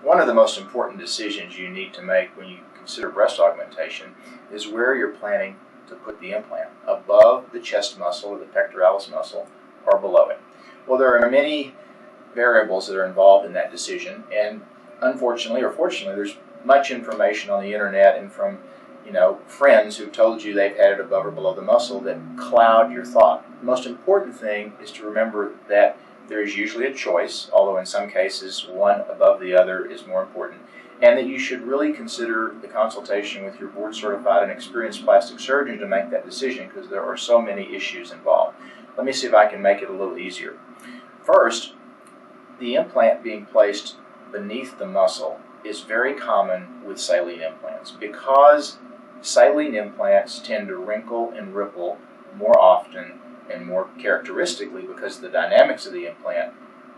One of the most important decisions you need to make when you consider breast augmentation is where you're planning to put the implant, above the chest muscle or the pectoralis muscle, or below it. Well, there are many variables that are involved in that decision, and unfortunately or fortunately, there's much information on the internet and from friends who've told you they've had it above or below the muscle that cloud your thought. The most important thing is to remember that there is usually a choice, although in some cases one above the other is more important, and that you should really consider the consultation with your board-certified and experienced plastic surgeon to make that decision, because there are so many issues involved. Let me see if I can make it a little easier. First, the implant being placed beneath the muscle is very common with saline implants, because saline implants tend to wrinkle and ripple more often and more characteristically because of the dynamics of the implant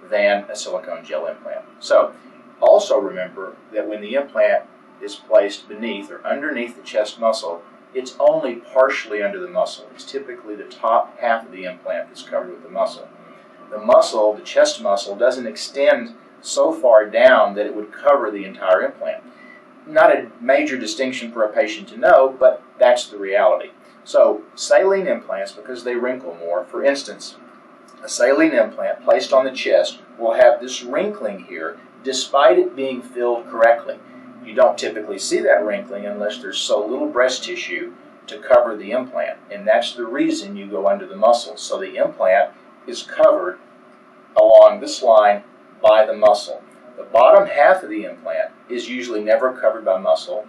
than a silicone gel implant. So also remember that when the implant is placed beneath or underneath the chest muscle, it's only partially under the muscle. It's typically the top half of the implant that's covered with the muscle. The muscle, the chest muscle, doesn't extend so far down that it would cover the entire implant. Not a major distinction for a patient to know, but that's the reality. So saline implants, because they wrinkle more, for instance, a saline implant placed on the chest will have this wrinkling here despite it being filled correctly. You don't typically see that wrinkling unless there's so little breast tissue to cover the implant, and that's the reason you go under the muscle. So the implant is covered along this line by the muscle. The bottom half of the implant is usually never covered by muscle,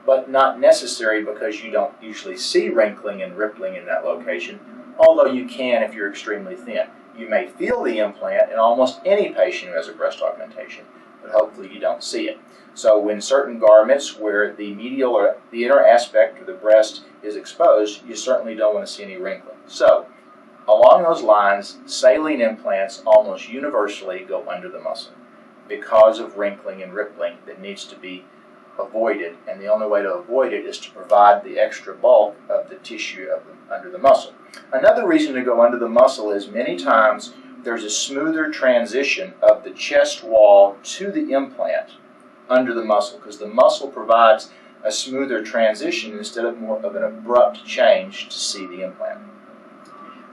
but not necessary because you don't usually see wrinkling and rippling in that location, although you can if you're extremely thin. You may feel the implant in almost any patient who has a breast augmentation, but hopefully you don't see it. So when certain garments where the medial or the inner aspect of the breast is exposed, you certainly don't want to see any wrinkling. So along those lines, saline implants almost universally go under the muscle because of wrinkling and rippling that needs to be avoided, and the only way to avoid it is to provide the extra bulk of the tissue under the muscle. Another reason to go under the muscle is many times there's a smoother transition of the chest wall to the implant under the muscle, because the muscle provides a smoother transition instead of more of an abrupt change to see the implant.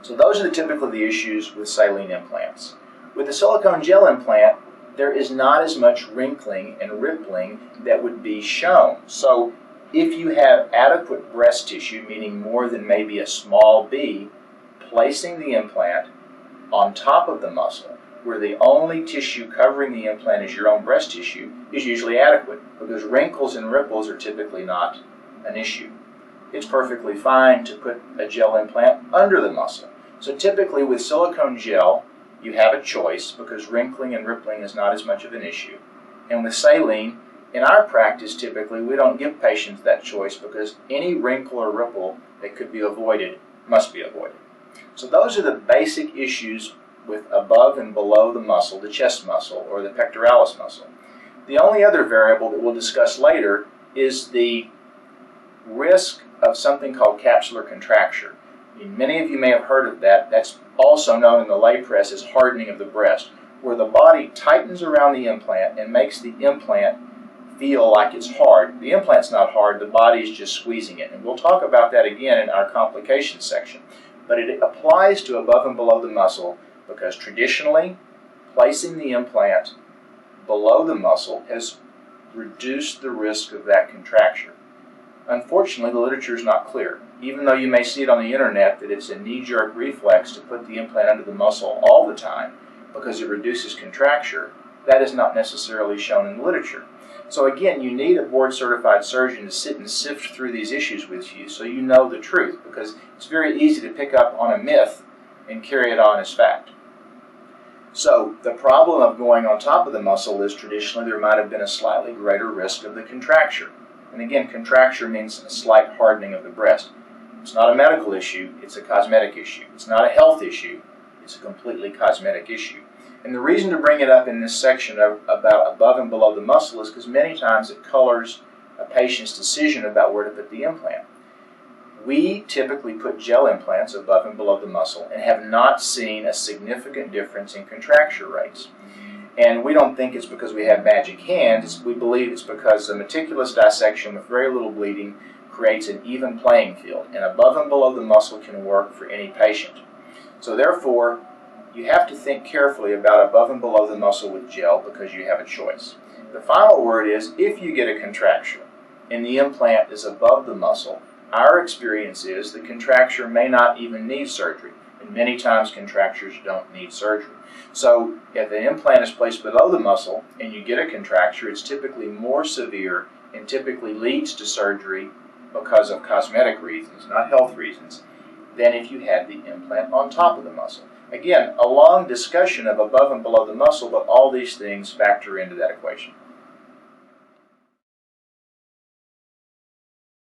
So those are typically the issues with saline implants. With the silicone gel implant, there is not as much wrinkling and rippling that would be shown. So if you have adequate breast tissue, meaning more than maybe a small B, placing the implant on top of the muscle, where the only tissue covering the implant is your own breast tissue, is usually adequate, because wrinkles and ripples are typically not an issue. It's perfectly fine to put a gel implant under the muscle. So typically with silicone gel, you have a choice because wrinkling and rippling is not as much of an issue. And with saline, in our practice, typically we don't give patients that choice because any wrinkle or ripple that could be avoided must be avoided. So those are the basic issues with above and below the muscle, the chest muscle or the pectoralis muscle. The only other variable that we'll discuss later is the risk of something called capsular contracture. Many of you may have heard of that. That's also known in the lay press as hardening of the breast, where the body tightens around the implant and makes the implant feel like it's hard. The implant's not hard, the body is just squeezing it. And we'll talk about that again in our complications section. But it applies to above and below the muscle because traditionally, placing the implant below the muscle has reduced the risk of that contracture. Unfortunately, the literature is not clear. Even though you may see it on the internet that it's a knee-jerk reflex to put the implant under the muscle all the time because it reduces contracture, that is not necessarily shown in the literature. So again, you need a board-certified surgeon to sit and sift through these issues with you so you know the truth, because it's very easy to pick up on a myth and carry it on as fact. So the problem of going on top of the muscle is traditionally there might have been a slightly greater risk of the contracture. And again, contracture means a slight hardening of the breast. It's not a medical issue, it's a cosmetic issue. It's not a health issue, it's a completely cosmetic issue. And the reason to bring it up in this section about above and below the muscle is because many times it colors a patient's decision about where to put the implant. We typically put gel implants above and below the muscle and have not seen a significant difference in contracture rates. And we don't think it's because we have magic hands. We believe it's because a meticulous dissection with very little bleeding creates an even playing field, and above and below the muscle can work for any patient. So therefore, you have to think carefully about above and below the muscle with gel because you have a choice. The final word is, if you get a contracture and the implant is above the muscle, our experience is the contracture may not even need surgery, and many times contractures don't need surgery. So if an implant is placed below the muscle and you get a contracture, it's typically more severe and typically leads to surgery because of cosmetic reasons, not health reasons, than if you had the implant on top of the muscle. Again, a long discussion of above and below the muscle, but all these things factor into that equation.